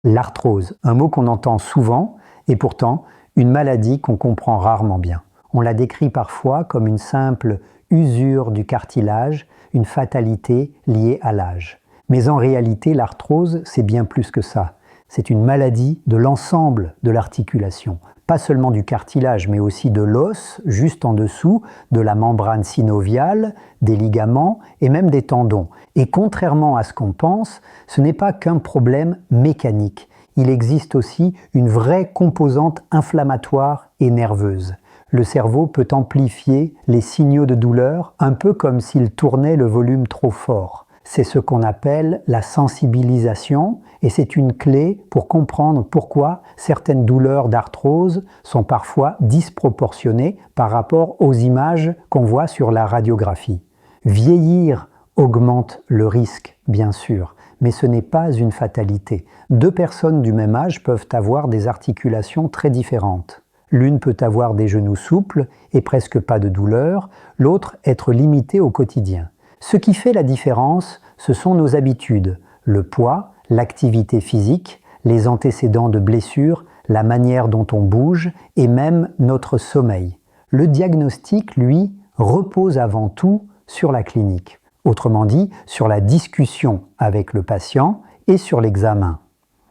L'arthrose, un mot qu'on entend souvent et pourtant une maladie qu'on comprend rarement bien. On la décrit parfois comme une simple usure du cartilage, une fatalité liée à l'âge. Mais en réalité, l'arthrose, c'est bien plus que ça. C'est une maladie de l'ensemble de l'articulation. Pas seulement du cartilage, mais aussi de l'os, juste en dessous, de la membrane synoviale, des ligaments et même des tendons. Et contrairement à ce qu'on pense, ce n'est pas qu'un problème mécanique. Il existe aussi une vraie composante inflammatoire et nerveuse. Le cerveau peut amplifier les signaux de douleur, un peu comme s'il tournait le volume trop fort. C'est ce qu'on appelle la sensibilisation et c'est une clé pour comprendre pourquoi certaines douleurs d'arthrose sont parfois disproportionnées par rapport aux images qu'on voit sur la radiographie. Vieillir augmente le risque, bien sûr, mais ce n'est pas une fatalité. Deux personnes du même âge peuvent avoir des articulations très différentes. L'une peut avoir des genoux souples et presque pas de douleur, l'autre être limitée au quotidien. Ce qui fait la différence, ce sont nos habitudes, le poids, l'activité physique, les antécédents de blessures, la manière dont on bouge et même notre sommeil. Le diagnostic, lui, repose avant tout sur la clinique. Autrement dit, sur la discussion avec le patient et sur l'examen.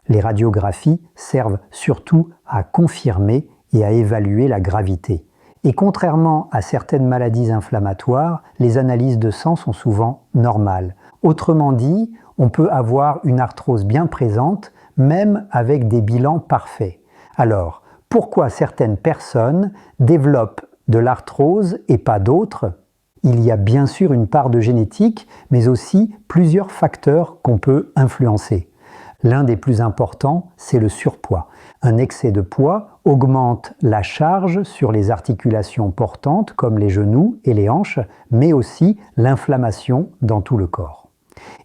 Les radiographies servent surtout à confirmer et à évaluer la gravité. Et contrairement à certaines maladies inflammatoires, les analyses de sang sont souvent normales. Autrement dit, on peut avoir une arthrose bien présente, même avec des bilans parfaits. Alors, pourquoi certaines personnes développent de l'arthrose et pas d'autres ? Il y a bien sûr une part de génétique, mais aussi plusieurs facteurs qu'on peut influencer. L'un des plus importants, c'est le surpoids. Un excès de poids augmente la charge sur les articulations portantes comme les genoux et les hanches, mais aussi l'inflammation dans tout le corps.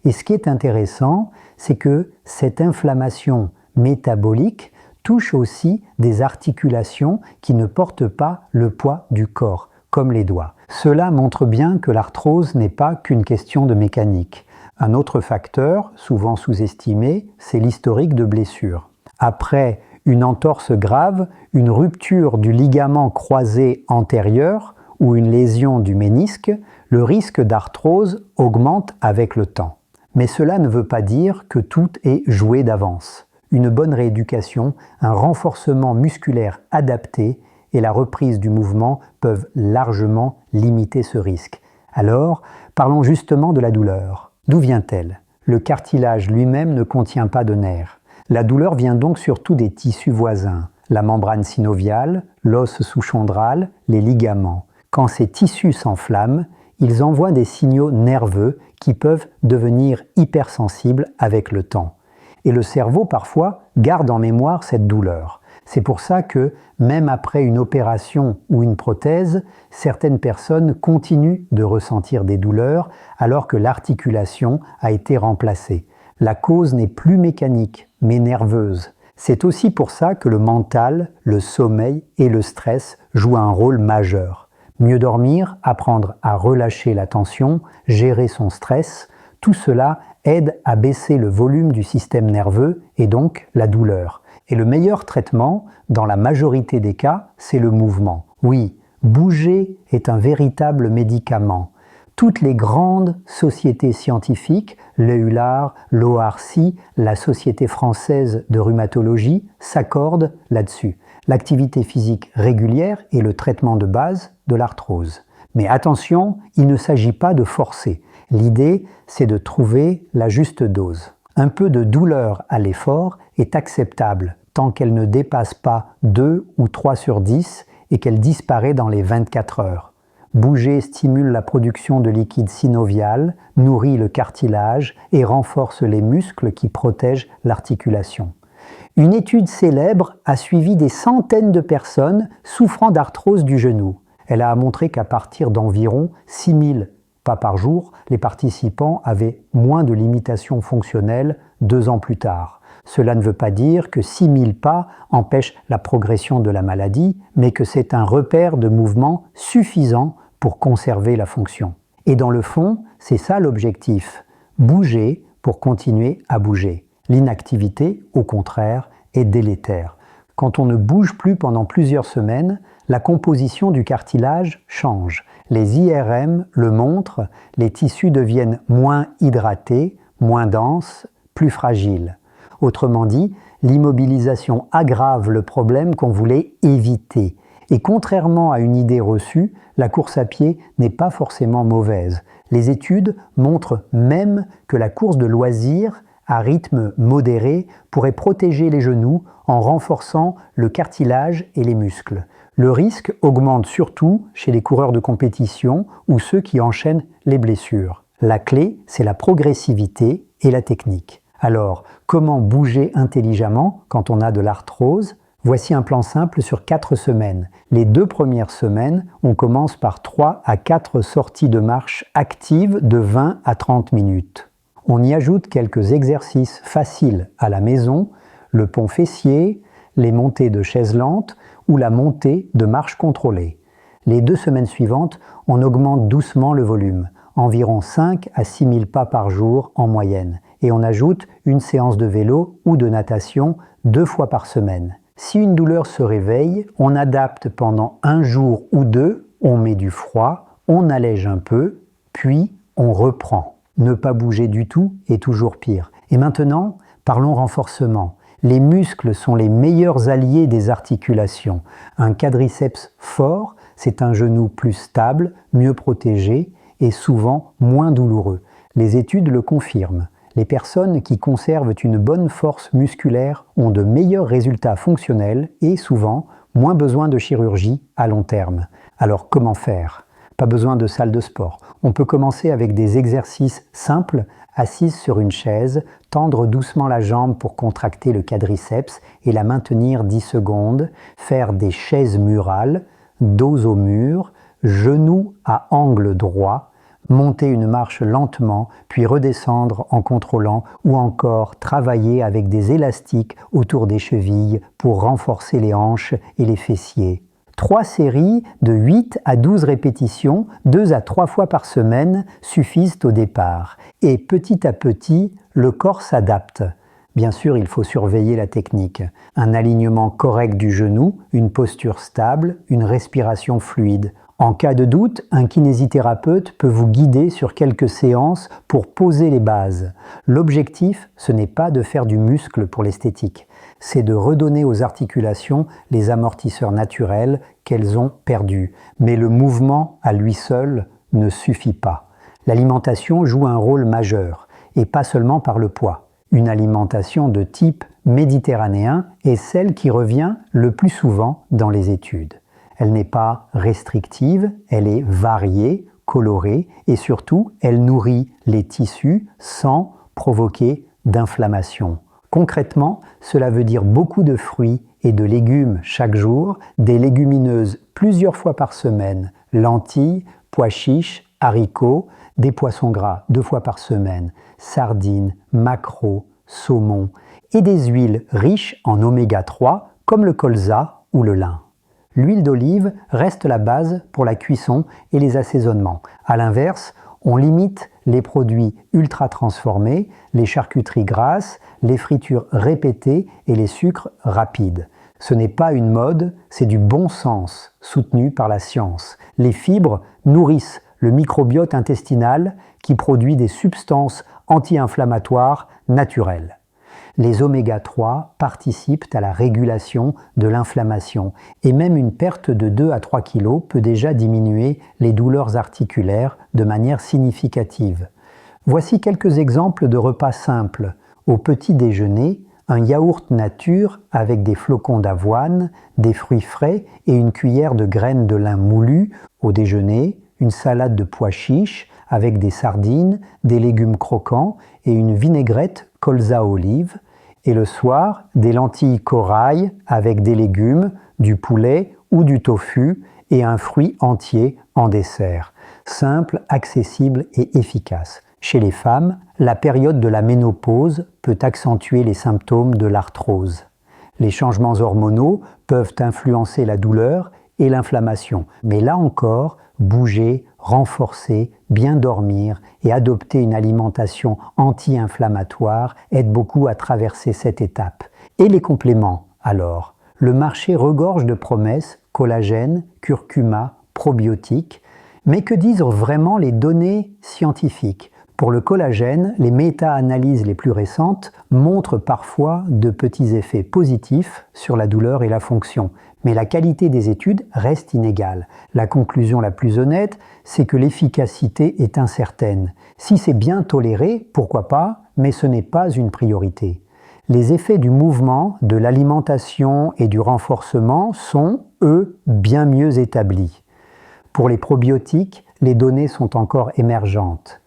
Et ce qui est intéressant, c'est que cette inflammation métabolique touche aussi des articulations qui ne portent pas le poids du corps, comme les doigts. Cela montre bien que l'arthrose n'est pas qu'une question de mécanique. Un autre facteur, souvent sous-estimé, c'est l'historique de blessures. Après une entorse grave, une rupture du ligament croisé antérieur ou une lésion du ménisque, le risque d'arthrose augmente avec le temps. Mais cela ne veut pas dire que tout est joué d'avance. Une bonne rééducation, un renforcement musculaire adapté et la reprise du mouvement peuvent largement limiter ce risque. Alors, parlons justement de la douleur. D'où vient-elle ? Le cartilage lui-même ne contient pas de nerfs. La douleur vient donc surtout des tissus voisins, la membrane synoviale, l'os sous-chondral, les ligaments. Quand ces tissus s'enflamment, ils envoient des signaux nerveux qui peuvent devenir hypersensibles avec le temps. Et le cerveau, parfois, garde en mémoire cette douleur. C'est pour ça que, même après une opération ou une prothèse, certaines personnes continuent de ressentir des douleurs alors que l'articulation a été remplacée. La cause n'est plus mécanique, mais nerveuse. C'est aussi pour ça que le mental, le sommeil et le stress jouent un rôle majeur. Mieux dormir, apprendre à relâcher la tension, gérer son stress, tout cela aide à baisser le volume du système nerveux et donc la douleur. Et le meilleur traitement, dans la majorité des cas, c'est le mouvement. Oui, bouger est un véritable médicament. Toutes les grandes sociétés scientifiques, l'EULAR, l'ORC, la Société française de rhumatologie, s'accordent là-dessus. L'activité physique régulière est le traitement de base de l'arthrose. Mais attention, il ne s'agit pas de forcer. L'idée, c'est de trouver la juste dose. Un peu de douleur à l'effort est acceptable tant qu'elle ne dépasse pas 2 ou 3 sur 10 et qu'elle disparaît dans les 24 heures. Bouger stimule la production de liquide synovial, nourrit le cartilage et renforce les muscles qui protègent l'articulation. Une étude célèbre a suivi des centaines de personnes souffrant d'arthrose du genou. Elle a montré qu'à partir d'environ 6000 pas par jour, les participants avaient moins de limitations fonctionnelles 2 ans plus tard. Cela ne veut pas dire que 6000 pas empêchent la progression de la maladie, mais que c'est un repère de mouvement suffisant pour conserver la fonction. Et dans le fond, c'est ça l'objectif, bouger pour continuer à bouger. L'inactivité, au contraire, est délétère. Quand on ne bouge plus pendant plusieurs semaines, la composition du cartilage change. Les IRM le montrent, les tissus deviennent moins hydratés, moins denses, plus fragiles. Autrement dit, l'immobilisation aggrave le problème qu'on voulait éviter. Et contrairement à une idée reçue, la course à pied n'est pas forcément mauvaise. Les études montrent même que la course de loisir à rythme modéré pourrait protéger les genoux en renforçant le cartilage et les muscles. Le risque augmente surtout chez les coureurs de compétition ou ceux qui enchaînent les blessures. La clé, c'est la progressivité et la technique. Alors, comment bouger intelligemment quand on a de l'arthrose ? Voici un plan simple sur 4 semaines. Les 2 premières semaines, on commence par 3 à 4 sorties de marche actives de 20 à 30 minutes. On y ajoute quelques exercices faciles à la maison, le pont fessier, les montées de chaise lente ou la montée de marche contrôlée. Les 2 semaines suivantes, on augmente doucement le volume, environ 5 à 6 000 pas par jour en moyenne, et on ajoute une séance de vélo ou de natation 2 fois par semaine. Si une douleur se réveille, on adapte pendant 1 jour ou 2, on met du froid, on allège un peu, puis on reprend. Ne pas bouger du tout est toujours pire. Et maintenant, parlons renforcement. Les muscles sont les meilleurs alliés des articulations. Un quadriceps fort, c'est un genou plus stable, mieux protégé et souvent moins douloureux. Les études le confirment. Les personnes qui conservent une bonne force musculaire ont de meilleurs résultats fonctionnels et souvent moins besoin de chirurgie à long terme. Alors comment faire ? Pas besoin de salle de sport. On peut commencer avec des exercices simples, assise sur une chaise, tendre doucement la jambe pour contracter le quadriceps et la maintenir 10 secondes, faire des chaises murales, dos au mur, genoux à angle droit, monter une marche lentement, puis redescendre en contrôlant ou encore travailler avec des élastiques autour des chevilles pour renforcer les hanches et les fessiers. 3 séries de 8 à 12 répétitions, 2 à 3 fois par semaine, suffisent au départ. Et petit à petit, le corps s'adapte. Bien sûr, il faut surveiller la technique. Un alignement correct du genou, une posture stable, une respiration fluide. En cas de doute, un kinésithérapeute peut vous guider sur quelques séances pour poser les bases. L'objectif, ce n'est pas de faire du muscle pour l'esthétique, c'est de redonner aux articulations les amortisseurs naturels qu'elles ont perdus. Mais le mouvement, à lui seul, ne suffit pas. L'alimentation joue un rôle majeur, et pas seulement par le poids. Une alimentation de type méditerranéen est celle qui revient le plus souvent dans les études. Elle n'est pas restrictive, elle est variée, colorée et surtout, elle nourrit les tissus sans provoquer d'inflammation. Concrètement, cela veut dire beaucoup de fruits et de légumes chaque jour, des légumineuses plusieurs fois par semaine, lentilles, pois chiches, haricots, des poissons gras 2 fois par semaine, sardines, maquereaux, saumon et des huiles riches en oméga 3 comme le colza ou le lin. L'huile d'olive reste la base pour la cuisson et les assaisonnements. A l'inverse, on limite les produits ultra transformés, les charcuteries grasses, les fritures répétées et les sucres rapides. Ce n'est pas une mode, c'est du bon sens, soutenu par la science. Les fibres nourrissent le microbiote intestinal qui produit des substances anti-inflammatoires naturelles. Les oméga 3 participent à la régulation de l'inflammation et même une perte de 2 à 3 kg peut déjà diminuer les douleurs articulaires de manière significative. Voici quelques exemples de repas simples. Au petit déjeuner, un yaourt nature avec des flocons d'avoine, des fruits frais et une cuillère de graines de lin moulues. Au déjeuner, une salade de pois chiches avec des sardines, des légumes croquants et une vinaigrette colza-olive. Et le soir, des lentilles corail avec des légumes, du poulet ou du tofu et un fruit entier en dessert. Simple, accessible et efficace. Chez les femmes, la période de la ménopause peut accentuer les symptômes de l'arthrose. Les changements hormonaux peuvent influencer la douleur et l'inflammation. Mais là encore, bouger, renforcer, bien dormir et adopter une alimentation anti-inflammatoire aide beaucoup à traverser cette étape. Et les compléments, alors? Le marché regorge de promesses, collagène, curcuma, probiotiques, mais que disent vraiment les données scientifiques? Pour le collagène, les méta-analyses les plus récentes montrent parfois de petits effets positifs sur la douleur et la fonction, mais la qualité des études reste inégale. La conclusion la plus honnête, c'est que l'efficacité est incertaine. Si c'est bien toléré, pourquoi pas, mais ce n'est pas une priorité. Les effets du mouvement, de l'alimentation et du renforcement sont, eux, bien mieux établis. Pour les probiotiques, les données sont encore émergentes.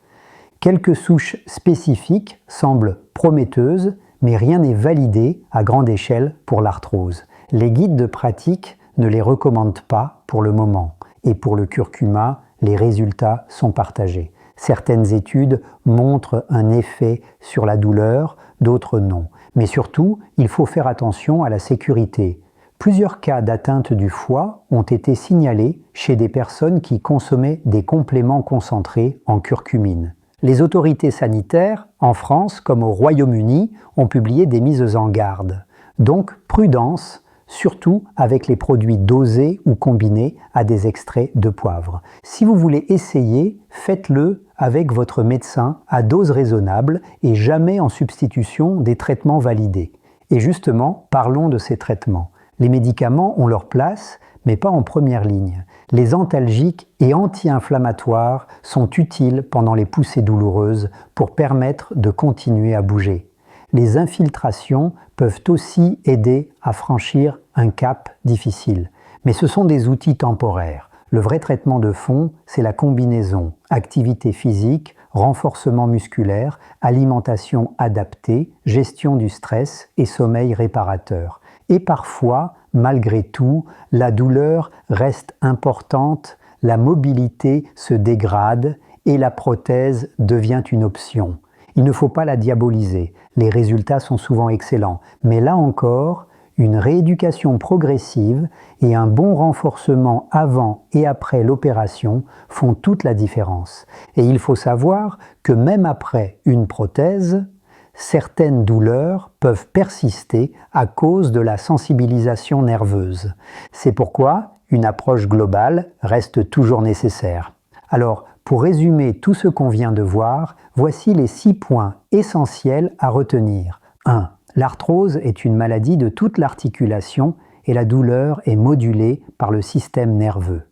Quelques souches spécifiques semblent prometteuses, mais rien n'est validé à grande échelle pour l'arthrose. Les guides de pratique ne les recommandent pas pour le moment. Et pour le curcuma, les résultats sont partagés. Certaines études montrent un effet sur la douleur, d'autres non. Mais surtout, il faut faire attention à la sécurité. Plusieurs cas d'atteinte du foie ont été signalés chez des personnes qui consommaient des compléments concentrés en curcumine. Les autorités sanitaires, en France comme au Royaume-Uni, ont publié des mises en garde. Donc, prudence, surtout avec les produits dosés ou combinés à des extraits de poivre. Si vous voulez essayer, faites-le avec votre médecin à dose raisonnable et jamais en substitution des traitements validés. Et justement, parlons de ces traitements. Les médicaments ont leur place, mais pas en première ligne. Les antalgiques et anti-inflammatoires sont utiles pendant les poussées douloureuses pour permettre de continuer à bouger. Les infiltrations peuvent aussi aider à franchir un cap difficile. Mais ce sont des outils temporaires. Le vrai traitement de fond, c'est la combinaison activité physique, renforcement musculaire, alimentation adaptée, gestion du stress et sommeil réparateur. Et parfois, malgré tout, la douleur reste importante, la mobilité se dégrade et la prothèse devient une option. Il ne faut pas la diaboliser, les résultats sont souvent excellents, mais là encore, une rééducation progressive et un bon renforcement avant et après l'opération font toute la différence. Et il faut savoir que même après une prothèse, certaines douleurs peuvent persister à cause de la sensibilisation nerveuse. C'est pourquoi une approche globale reste toujours nécessaire. Alors, pour résumer tout ce qu'on vient de voir, voici les 6 points essentiels à retenir. 1. L'arthrose est une maladie de toute l'articulation et la douleur est modulée par le système nerveux.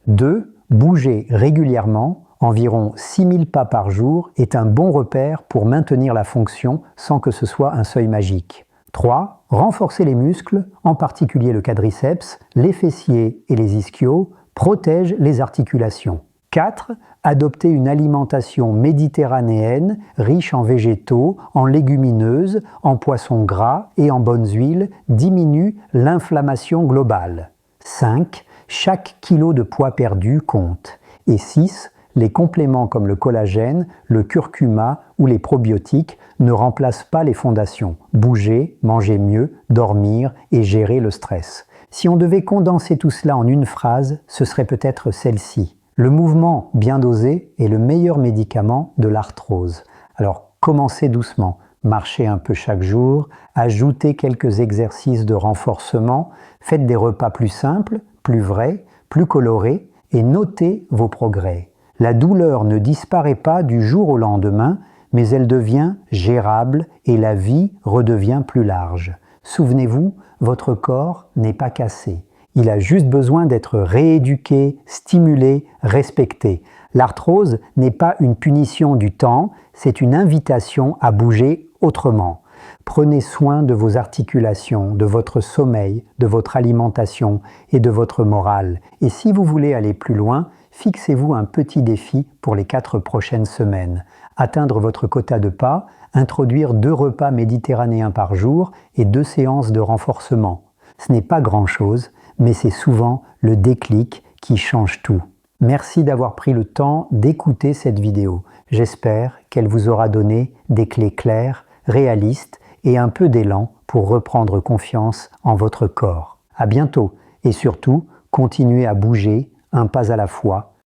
2. Bouger régulièrement, environ 6000 pas par jour, est un bon repère pour maintenir la fonction sans que ce soit un seuil magique. 3. Renforcer les muscles, en particulier le quadriceps, les fessiers et les ischios, protège les articulations. 4. Adopter une alimentation méditerranéenne riche en végétaux, en légumineuses, en poissons gras et en bonnes huiles diminue l'inflammation globale. 5. Chaque kilo de poids perdu compte. Et 6. Les compléments comme le collagène, le curcuma ou les probiotiques ne remplacent pas les fondations. Bouger, manger mieux, dormir et gérer le stress. Si on devait condenser tout cela en une phrase, ce serait peut-être celle-ci. Le mouvement bien dosé est le meilleur médicament de l'arthrose. Alors commencez doucement, marchez un peu chaque jour, ajoutez quelques exercices de renforcement, faites des repas plus simples, plus vrais, plus colorés et notez vos progrès. La douleur ne disparaît pas du jour au lendemain, mais elle devient gérable et la vie redevient plus large. Souvenez-vous, votre corps n'est pas cassé. Il a juste besoin d'être rééduqué, stimulé, respecté. L'arthrose n'est pas une punition du temps, c'est une invitation à bouger autrement. Prenez soin de vos articulations, de votre sommeil, de votre alimentation et de votre morale. Et si vous voulez aller plus loin, fixez-vous un petit défi pour les 4 prochaines semaines. Atteindre votre quota de pas, introduire 2 repas méditerranéens par jour et 2 séances de renforcement. Ce n'est pas grand-chose, mais c'est souvent le déclic qui change tout. Merci d'avoir pris le temps d'écouter cette vidéo. J'espère qu'elle vous aura donné des clés claires, réalistes et un peu d'élan pour reprendre confiance en votre corps. À bientôt et surtout, continuer à bouger, un pas à la fois,